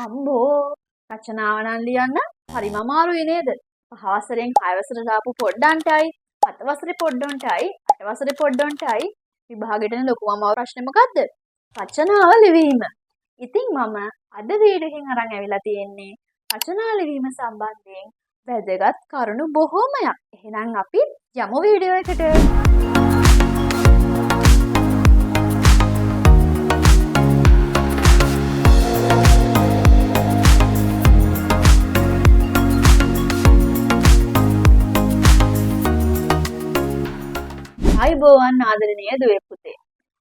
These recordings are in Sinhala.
අම්බෝ රචනාව නම් ලියන්න හරිම අමාරුයි නේද? පහ වසරෙන් 6 වසරට ආපු පොඩ්ඩන්ටයි 7 වසරේ පොඩ්ඩොන්ටයි 8 වසරේ පොඩ්ඩොන්ටයි විභාගෙට එන ලොකුම අමාරු ප්‍රශ්නේ මොකද්ද? රචනාව ලිවීම. ඉතින් මම අද වීඩියෝ එකෙන් අරන් ඇවිල්ලා තියෙන්නේ රචනා ලිවීම සම්බන්ධයෙන් වැදගත් කරුණු බොහෝමයක්. එහෙනම් අපි යමු වීඩියෝ එකට. අයිබෝවන් ආදරණීය දුවේ පුතේ.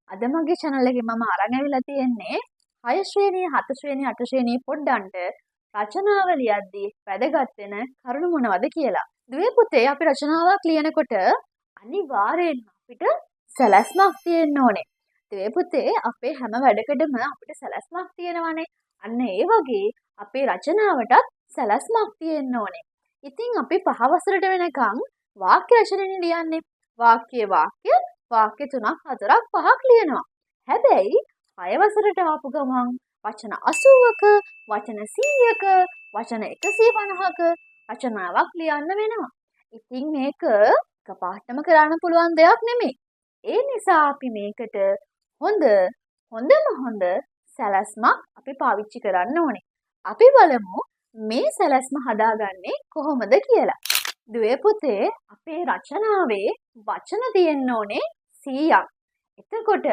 අද මගේ channel එකේ මම අරන් ඇවිල්ලා තියෙන්නේ 6 ශ්‍රේණිය 7 ශ්‍රේණිය 8 ශ්‍රේණිය පොඩ්ඩන්ට රචනාව ලියද්දී වැදගත් වෙන කරුණු මොනවද කියලා. දුවේ පුතේ අපි රචනාවක් ලියනකොට අනිවාර්යයෙන්ම අපිට සැලැස්මක් තියෙන්න ඕනේ. දුවේ පුතේ අපේ හැම වැඩකටම අපිට සැලැස්මක් තියෙනවානේ. අන්න ඒ වගේ අපේ රචනාවටත් සැලැස්මක් තියෙන්න ඕනේ. ඉතින් අපි පහ වසරට වෙනකන් වාක්‍ය රචනයනේ ලියන්නේ. වාක්‍ය 3ක් 4ක් 5ක් ලියනවා. හැබැයි 6 වසරට ආපු ගමන් වචන 80ක, වචන 100ක, වචන 150ක රචනාවක් ලියන්න වෙනවා. ඉතින් මේක එකපාරටම කරන්න පුළුවන් දෙයක් නෙමෙයි. ඒ නිසා අපි මේකට හොඳම සැලැස්මක් අපි පාවිච්චි කරන්න ඕනේ. අපි බලමු මේ සැලැස්ම හදාගන්නේ කොහොමද කියලා. දුවේ පුතේ අපේ රචනාවේ වචන තියෙන්න ඕනේ 100ක්. එතකොට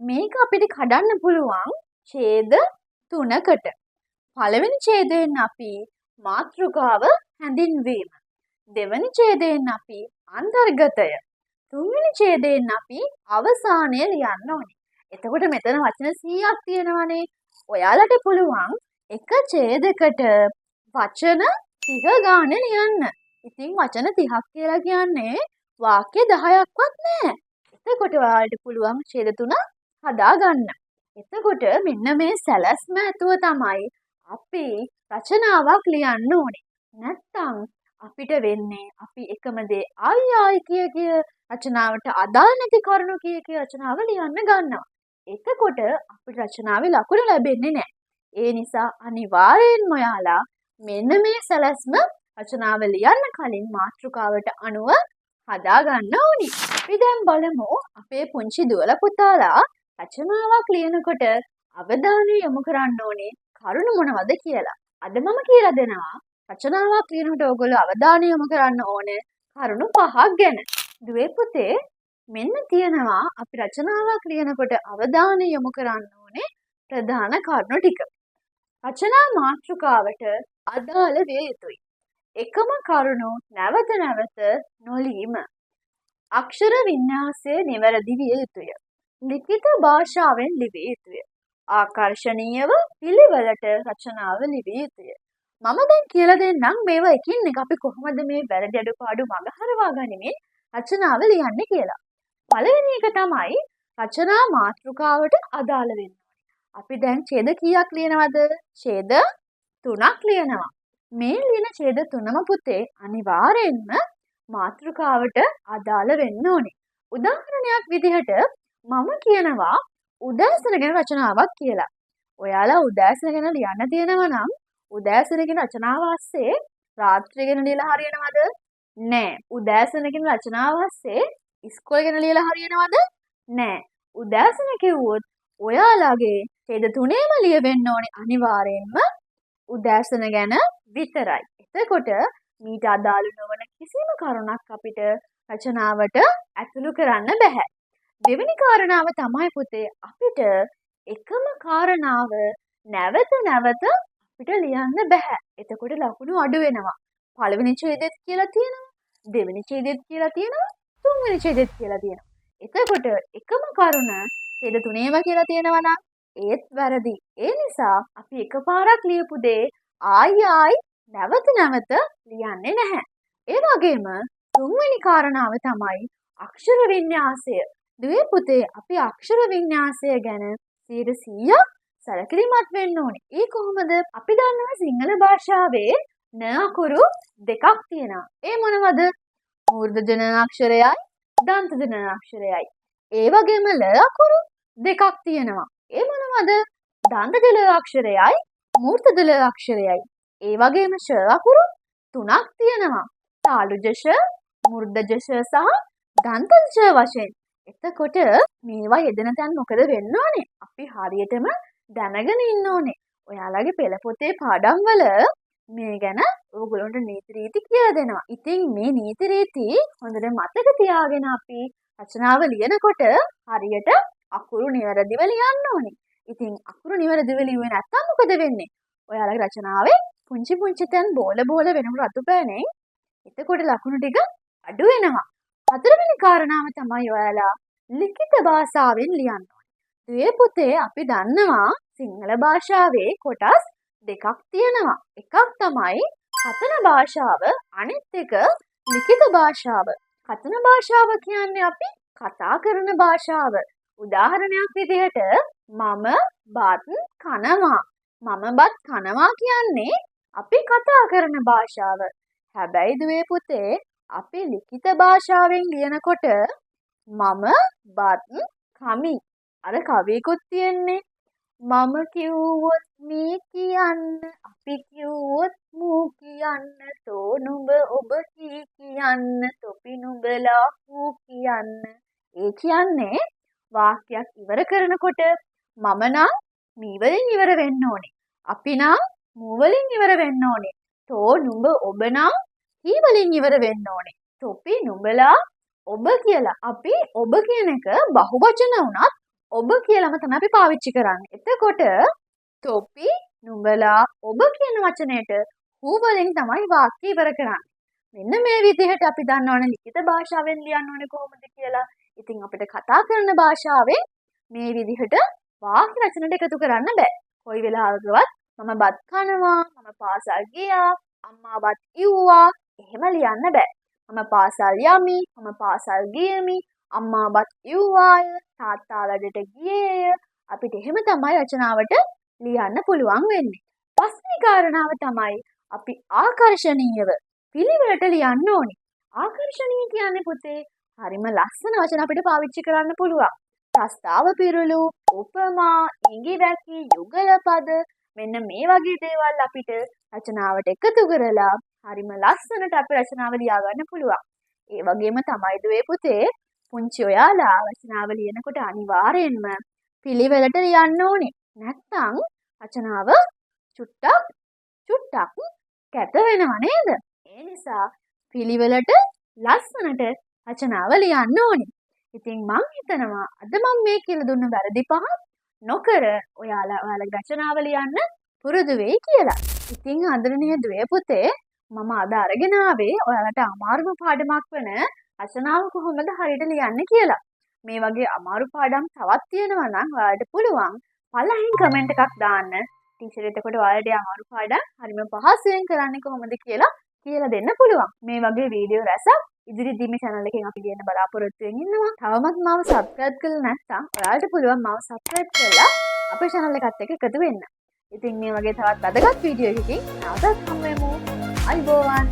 මේක අපිට කඩන්න පුළුවන් ඡේද 3කට. පළවෙනි ඡේදයෙන් අපි මාතෘකාව හැඳින්වීම. දෙවෙනි ඡේදයෙන් අපි අන්තර්ගතය. තුන්වෙනි ඡේදයෙන් අපි අවසානය ලියන්න ඕනේ. එතකොට මෙතන වචන 100ක් තියෙනවානේ. ඔයාලට පුළුවන් එක ඡේදයකට වචන 30 ගානේ ලියන්න. ඉතින් වචන 30ක් කියලා කියන්නේ වාක්‍ය 10ක්වත් නෑ. එතකොට ඔයාලට පුළුවන් ඡේද 3 හදාගන්න. එතකොට මෙන්න මේ සැලැස්ම ඇතුව තමයි අපි රචනාවක් ලියන්න ඕනේ. නැත්තම් අපිට වෙන්නේ අපි එකම දේ ආයි කිය රචනාවට අදාළ නැති කරුණු කිය රචනාව ලියන්න ගන්නවා. එතකොට අපිට රචනාවේ ලකුණු ලැබෙන්නේ නෑ. ඒ නිසා අනිවාර්යෙන්ම ඔයාලා මෙන්න මේ සැලැස්ම රචනාව ලියන්න කලින් මාතෘකාවට අනුව හදාගන්න ඕනි. අපි දැන් බලමු අපේ පුංචි දුවල පුතාලා රචනාවක් ලියනකොට අවධානය යොමු කරන්න ඕනේ කරුණු මොනවද කියලා. අද මම කියලා දෙනවා රචනාවක් ලියනකොට ඔයගොල්ලෝ අවධානය යොමු කරන්න ඕනේ කරුණු 5ක් ගැන. දුවේ පුතේ මෙන්න තියෙනවා අපි රචනාවක් ලියනකොට අවධානය යොමු කරන්න ඕනේ ප්‍රධාන කරුණු ටික. රචනා මාතෘකාවට අදාළ විය යුතුයි. එකම කරුණු නැවත නොලීම. අක්ෂර වින්‍යාසය නිවැරදි විය යුතුය. ලිඛිත භාෂාවෙන් ලිවිය යුතුය. ආකර්ශනීයව පිළිවෙලට රචනාව ලිවිය යුතුය. මම දැන් කියලා දෙන්නම් මේවා එකින් එක අපි කොහොමද මේ වැරදි අඩුපාඩු මගහරවා ගනිමින් රචනාව ලියන්නේ කියලා. පළවෙනි එක තමයි රචනා මාතෘකාවට අදාළ වෙන්න. අපි දැන් ඡේද කීයක් ලියනවද? ඡේද 3ක් ලියනවා. මේ ලියන ඡේද 3ම පුතේ අනිවාර්යෙන්ම මාතෘකාවට අදාළ වෙන්න ඕනේ. උදාහරණයක් විදිහට මම කියනවා උදෑසන ගැන රචනාවක් කියලා. ඔයාලා උදෑසන ගැන ලියන්න තියෙනවා නම් උදෑසන ගැන රචනාව ASCII රාත්‍රිය ගැන ලියලා හරියනවද? නෑ. උදෑසන ගැන රචනාව ASCII ඉස්කෝලේ ගැන ලියලා හරියනවද? නෑ. උදෑසන කිව්වොත් ඔයාලගේ ඡේද 3ේම ලියවෙන්න ඕනේ අනිවාර්යෙන්ම උදෑසන ගැන විතරයි. එතකොට මීට අදාළ නොවන කිසිම කරුණක් අපිට රචනාවට ඇතුළු කරන්න බෑ. දෙවෙනි කාරණාව තමයි පුතේ අපිට එකම කාරණාව නැවත අපිට ලියන්න බෑ. එතකොට ලකුණු අඩු වෙනවා. පළවෙනි ඡේදෙත් කියලා තියෙනවා, දෙවෙනි ඡේදෙත් කියලා තියෙනවා, තුන්වෙනි ඡේදෙත් කියලා තියෙනවා. එතකොට එකම කරුණ ඡේද 3ේම කියලා තියෙනවා නම් ඒත් වැරදි. ඒ නිසා අපි එකපාරක් ලියපු දේ ආයි නැවත ලියන්නේ නැහැ. ඒ වගේම තුන්වෙනි කාරණාව තමයි අක්ෂර වින්‍යාසය. දුවේ පුතේ අපි අක්ෂර වින්‍යාසය ගැන 100% සැලකිලිමත් වෙන්න ඕනේ. ඒ කොහොමද? අපි දන්නවා සිංහල භාෂාවේ න අකුරු දෙකක් තියෙනවා. ඒ මොනවද? මූර්ධ ජන අක්ෂරයයි දන්ත ජන අක්ෂරයයි. ඒ වගේම ල අකුරු දෙකක් තියෙනවා. ඒ මොනවද? දන්ත ජල අක්ෂරයයි මූර්තදල අක්ෂරයයි. ඒ වගේම ෂ අකුරු 3ක් තියෙනවා. තාලුජ ෂ, මූර්ධජ ෂ සහ දන්තජ ෂ වශයෙන්. එතකොට මේවා යෙදෙන තැන් මොකද වෙන්න ඕනේ? අපි හරියටම දැනගෙන ඉන්න ඕනේ. ඔයාලගේ පෙළ පොතේ පාඩම් වල මේ ගැන ඕගොල්ලන්ට නීති රීති කියලා දෙනවා. ඉතින් මේ නීති රීති හොඳට මතක තියාගෙන අපි රචනාව ලියනකොට හරියට අකුරු නිවැරදිව ලියන්න ඕනේ. ඉතින් අකුරු නිවැරදිව ලියුවේ නැත්නම් මොකද වෙන්නේ? ඔයාලගේ රචනාවේ පුංචි පුංචි තැන් බෝල වෙනකොට රතු පෑනෙන් එතකොට ලකුණු ටික අඩු වෙනවා. හතරවෙනි කාරණාව තමයි ඔයාලා ලිඛිත භාෂාවෙන් ලියන්න ඕනේ. දුවේ පුතේ අපි දන්නවා සිංහල භාෂාවේ කොටස් දෙකක් තියෙනවා. එකක් තමයි කථන භාෂාව, අනිත් එක ලිඛිත භාෂාව. කථන භාෂාව කියන්නේ අපි කතා කරන භාෂාව. උදාහරණයක් විදිහට මම බත් කනවා. මම බත් කනවා කියන්නේ අපි කතා කරන භාෂාව. හැබැයි දුවේ පුතේ අපි ලිඛිත භාෂාවෙන් ලියනකොට මම බත් කමි. අර කවියකුත් තියෙන්නේ. මම කිව්වොත් මේ කියන්න, අපි කිව්වොත් මූ කියන්න, තෝ නුඹ ඔබ කියන්න, තොපි නුඹලා හූ කියන්න. ඒ කියන්නේ වාක්‍යයක් ඉවර කරනකොට මම නම් මී වලින් ඉවර වෙන්න ඕනේ. අපි නම් මූ වලින් ඉවර වෙන්න ඕනේ. තෝ නුඹ ඔබ නම් හී වලින් ඉවර වෙන්න ඕනේ. තොපි නුඹලා ඔබ කියලා. අපි ඔබ කියන එක බහුවචන වුණත් ඔබ කියලාම තමයි අපි පාවිච්චි කරන්නේ. එතකොට තොපි නුඹලා ඔබ කියන වචනයට හූ වලින් තමයි වාක්‍ය ඉවර කරන්නේ. මෙන්න මේ විදිහට අපි දන්නවනේ ලිඛිත භාෂාවෙන් ලියන්න ඕනේ කොහොමද කියලා. ඉතින් අපිට කතා කරන භාෂාවෙන් මේ විදිහට වාක්‍ය රචනට එකතු කරන්න බෑ. කොයි වෙලාවකවත් මම බත් කනවා, මම පාසල් ගියා, අම්මා බත් ඉව්වා එහෙම ලියන්න බෑ. මම පාසල් යමි, මම පාසල් ගියමි, අම්මා බත් ඉව්වාය, තාත්තා වැඩට ගියේය. අපිට එහෙම තමයි රචනාවට ලියන්න පුළුවන් වෙන්නේ. පස්වෙනි කාරණාව තමයි අපි ආකර්ෂණීයව පිළිවෙලට ලියන්න ඕනේ. ආකර්ෂණීය කියන්නේ පුතේ හරිම ලස්සන වචන අපිට පාවිච්චි කරන්න පුළුවන්. ප්‍රස්තාව පිරුළු, උපමා, ඉඟිවැකි, යුගල පද මෙන්න මේ වගේ දේවල් අපිට රචනාවට එකතු කරලා හරිම ලස්සනට අපි රචනාව ලියා ගන්න පුළුවන්. ඒ වගේම තමයි දුවේ පුතේ පුංචි ඔයාලා රචනාව ලියනකොට අනිවාර්යෙන්ම පිළිවෙලට ලියන්න ඕනේ. නැත්නම් රචනාව චුට්ටක් කැත වෙනව නේද? ඒ නිසා පිළිවෙලට ලස්සනට රචනාව ලියන්න ඕනේ. ඉතින් මං හිතනවා අද මම මේ කියලා දුන්න වැරදි පහ නොකර ඔයාලගේ රචනාව ලියන්න පුරුදු වෙයි කියලා. ඉතින් ආදරණීය දුවේ පුතේ මම අද අරගෙන ආවේ ඔයාලට අමාරුම පාඩමක් වෙන රචනාව කොහොමද හරියට ලියන්නේ කියලා. මේ වගේ අමාරු පාඩම් තවත් තියෙනවා නම් ඔයාලට පුළුවන් පළහින් කමෙන්ට් එකක් දාන්න. ටීචර් එතකොට ඔයාලට අමාරු පාඩම් හරිම පහසුවෙන් කරන්නේ කොහොමද කියලා දෙන්න පුළුවන්. මේ වගේ වීඩියෝ රැසක් ඉදිරියේදී මේ channel එකෙන් අපි ලියන්න බලාපොරොත්තු වෙමින් ඉන්නවා. තවමත් මාව subscribe කරලා නැත්නම් ඔයාලට පුළුවන් මාව subscribe කරලා අපේ channel එකත් එක්ක එකතු වෙන්න. ඉතින් මේ වගේ තවත් වැදගත් වීඩියෝ එකකින් නැවතත් හමු වෙමු. අයිබෝවන්.